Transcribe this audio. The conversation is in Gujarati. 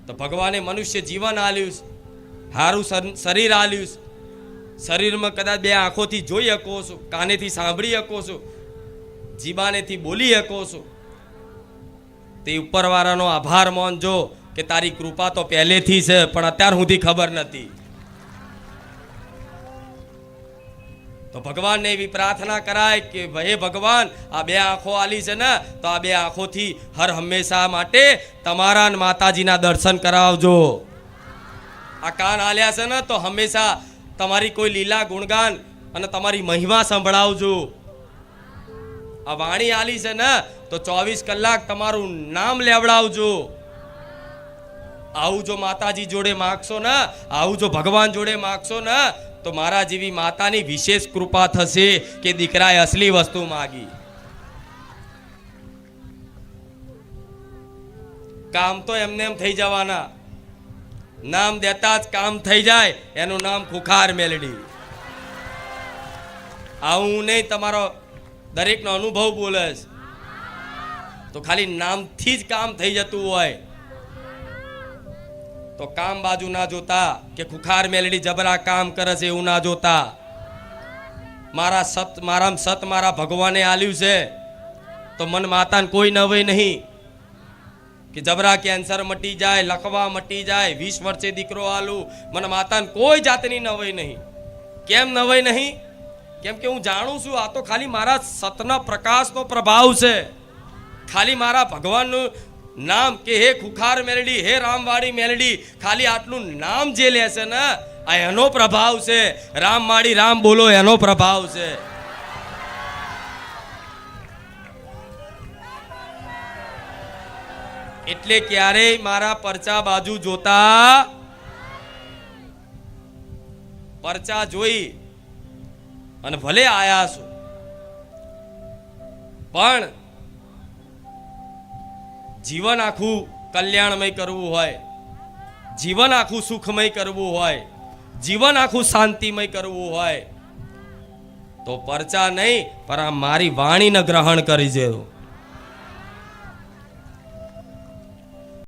તો ભગવાને મનુષ્ય જીવન આલ્યું, સારું શરીર આલ્યું. શરીરમાં કદાચ બે આંખોથી જોઈ શકો છો, કાનેથી સાંભળી શકો છો, જીબાનેથી બોલી શકો છો. તે ઉપરવાળાનો આભાર માનજો કે તારી કૃપા તો પહેલેથી છે, પણ અત્યાર સુધી ખબર નથી. તો ભગવાનને એવી પ્રાર્થના કરાય કે હે ભગવાન, આ બે આંખો આલી છે ને, તો આ બે આંખોથી હર હંમેશા માટે તમારા માતાજીના દર્શન કરાવજો. આ કાન આલ્યા છે ને, તો હંમેશા તમારી કોઈ લીલા ગુણગાન અને તમારી મહિમા સંભળાવજો. આ વાણી આલી છે ને, તો 24 કલાક તમારું નામ લેવડાવજો. આવું જો માતાજી જોડે માગશો ને, આવું જો ભગવાન જોડે માગશો ને, તો મારા જેવી માતાની વિશેષ કૃપા થશે કે દીકરાએ અસલી વસ્તુ માગી. કામ તો એમને એમ થઈ જવાના, નામ દેતા જ કામ થઈ જાય. એનું નામ ખુખાર મેલડી. આવું નહીં, તમારો દરેકનો અનુભવ બોલે છે. તો ખાલી નામથી જ કામ થઈ જતું હોય તો કામ બાજુ ના જોતા કે ખુખાર મેલડી જબરા કામ કરે છે એવું ના જોતા. મારામાં સત મારા ભગવાને આલ્યું છે, તો મન માતાને કોઈ નવાઈ નહીં કે જબરા કેન્સર મટી જાય, લખવા મટી જાય, 20 વર્ષે દીકરો આલું. મને માતાને કોઈ જાતની નવાઈ નહીં. કેમ નવાઈ નહીં? કેમ કે હું જાણું છું આ તો ખાલી મારા સતના પ્રકાશનો પ્રભાવ છે. ખાલી મારા ભગવાનનું નામ કે હે ખુખાર મેલડી, હે રામવાડી મેલડી, ખાલી આટલું નામ જે લેશે ને, આ એનો પ્રભાવ છે. રામવાડી રામ બોલો એનો પ્રભાવ છે. એટલે ક્યારેય મારા પરચા બાજુ જોતા, પરચા જોઈ અને ભલે આયા છો, પણ જીવન આખું કલ્યાણમય કરવું હોય, જીવન આખું સુખમય કરવું હોય, જીવન આખું શાંતિમય કરવું હોય, તો પરચા નહીં પણ આ મારી વાણીને ગ્રહણ કરી જેવું.